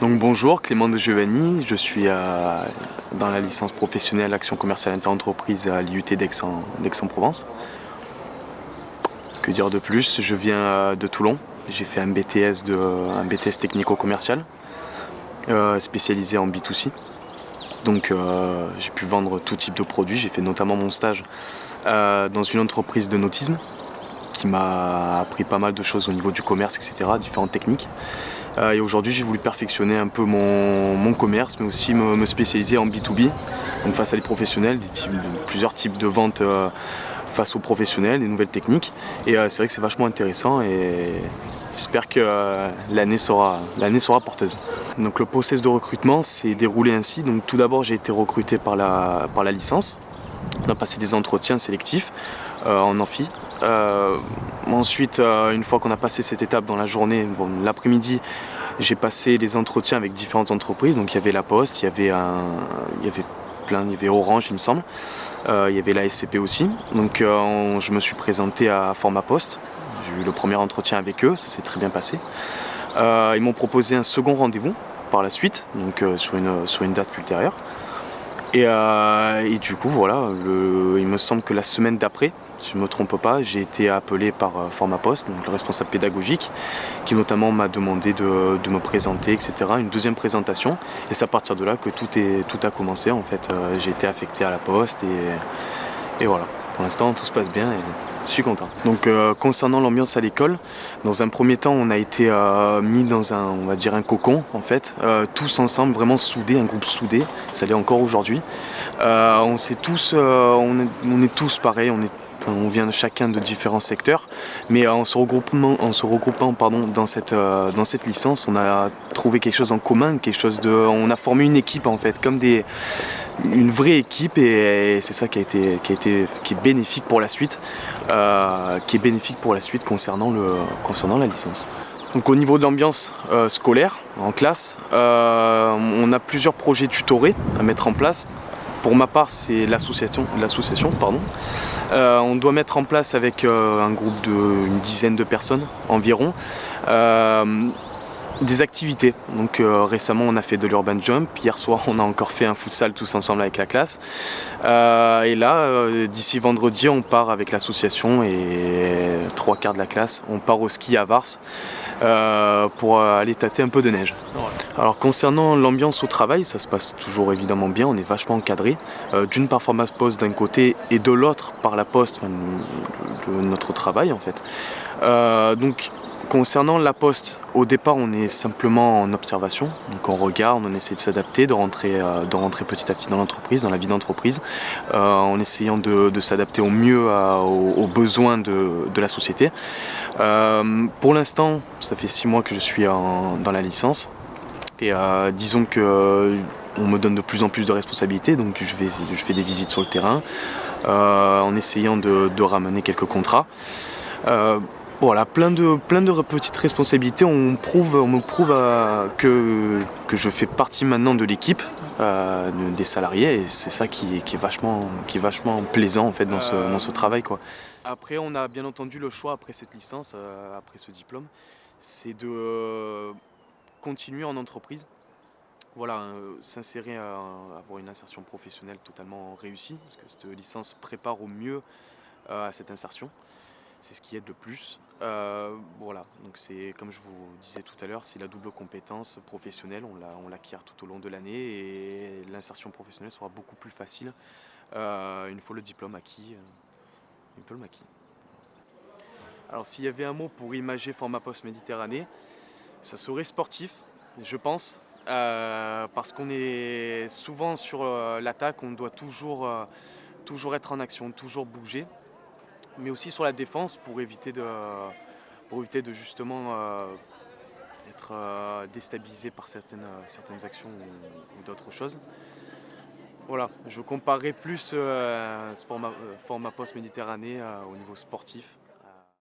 Donc bonjour, Clément de Giovanni, je suis dans la licence professionnelle Action commerciale interentreprise à l'IUT d'Aix-en-Provence. Que dire de plus? Je viens de Toulon, j'ai fait un BTS technico-commercial spécialisé en B2C. Donc j'ai pu vendre tout type de produits, j'ai fait notamment mon stage dans une entreprise de nautisme qui m'a appris pas mal de choses au niveau du commerce, etc., différentes techniques. Et aujourd'hui, j'ai voulu perfectionner un peu mon commerce, mais aussi me spécialiser en B2B, donc face à des professionnels, plusieurs types de ventes face aux professionnels, des nouvelles techniques. Et c'est vrai que c'est vachement intéressant et j'espère que l'année sera porteuse. Donc le process de recrutement s'est déroulé ainsi. Donc tout d'abord, j'ai été recruté par la licence. On a passé des entretiens sélectifs en amphi. Ensuite, une fois qu'on a passé cette étape dans la journée, l'après-midi, j'ai passé des entretiens avec différentes entreprises. Donc il y avait La Poste, il y avait Orange, il me semble. Il y avait la SCP aussi. Donc je me suis présenté à Format Poste. J'ai eu le premier entretien avec eux, ça s'est très bien passé. Ils m'ont proposé un second rendez-vous par la suite, donc sur une date ultérieure. Et du coup, voilà, il me semble que la semaine d'après, si je ne me trompe pas, j'ai été appelé par Format Poste, donc le responsable pédagogique, qui notamment m'a demandé de me présenter, etc., une deuxième présentation. Et c'est à partir de là que tout a commencé, en fait. J'ai été affecté à la Poste et voilà. Pour l'instant, tout se passe bien et je suis content. Donc, concernant l'ambiance à l'école, dans un premier temps, on a été mis dans on va dire un cocon, en fait, tous ensemble, vraiment soudés, un groupe soudé. Ça l'est encore aujourd'hui. On est tous pareils, on vient chacun de différents secteurs, mais en se regroupant dans cette licence, on a trouvé quelque chose en commun, on a formé une équipe en fait, une vraie équipe, et c'est ça qui est bénéfique pour la suite, concernant la licence. Donc au niveau de l'ambiance scolaire en classe, on a plusieurs projets tutorés à mettre en place. Pour ma part, c'est l'association. On doit mettre en place avec un groupe d'une dizaine de personnes environ des activités. Donc récemment, on a fait de l'urban jump. Hier soir, on a encore fait un futsal tous ensemble avec la classe. Et là, d'ici vendredi, on part avec l'association et 3/4 de la classe. On part au ski à Vars pour aller tâter un peu de neige. Alors concernant l'ambiance au travail, ça se passe toujours évidemment bien, on est vachement encadré. D'une par Format Poste d'un côté et de l'autre par la Poste, notre travail en fait. Donc concernant la Poste, au départ on est simplement en observation, donc on regarde, on essaie de s'adapter, de rentrer petit à petit dans l'entreprise, dans la vie d'entreprise, en essayant de s'adapter au mieux aux besoins de la société. Pour l'instant, ça fait 6 mois que je suis dans la licence. Et disons que on me donne de plus en plus de responsabilités, donc je fais des visites sur le terrain en essayant de ramener quelques contrats. Voilà, plein de petites responsabilités. On me prouve que je fais partie maintenant de l'équipe des salariés, et c'est ça qui est vachement plaisant en fait dans ce travail, quoi. Après, on a bien entendu le choix après cette licence, après ce diplôme, c'est de continuer en entreprise. Voilà, s'insérer, avoir une insertion professionnelle totalement réussie, parce que cette licence prépare au mieux à cette insertion. C'est ce qui aide le plus. Voilà, donc c'est comme je vous disais tout à l'heure, c'est la double compétence professionnelle, on l'acquiert tout au long de l'année, et l'insertion professionnelle sera beaucoup plus facile une fois le diplôme acquis. Alors s'il y avait un mot pour imager Format Poste Méditerranée, ça serait sportif, je pense, parce qu'on est souvent sur l'attaque, on doit toujours être en action, toujours bouger, mais aussi sur la défense pour éviter de justement être déstabilisé par certaines actions ou d'autres choses. Voilà, je comparerais plus ce format Post Méditerranée au niveau sportif.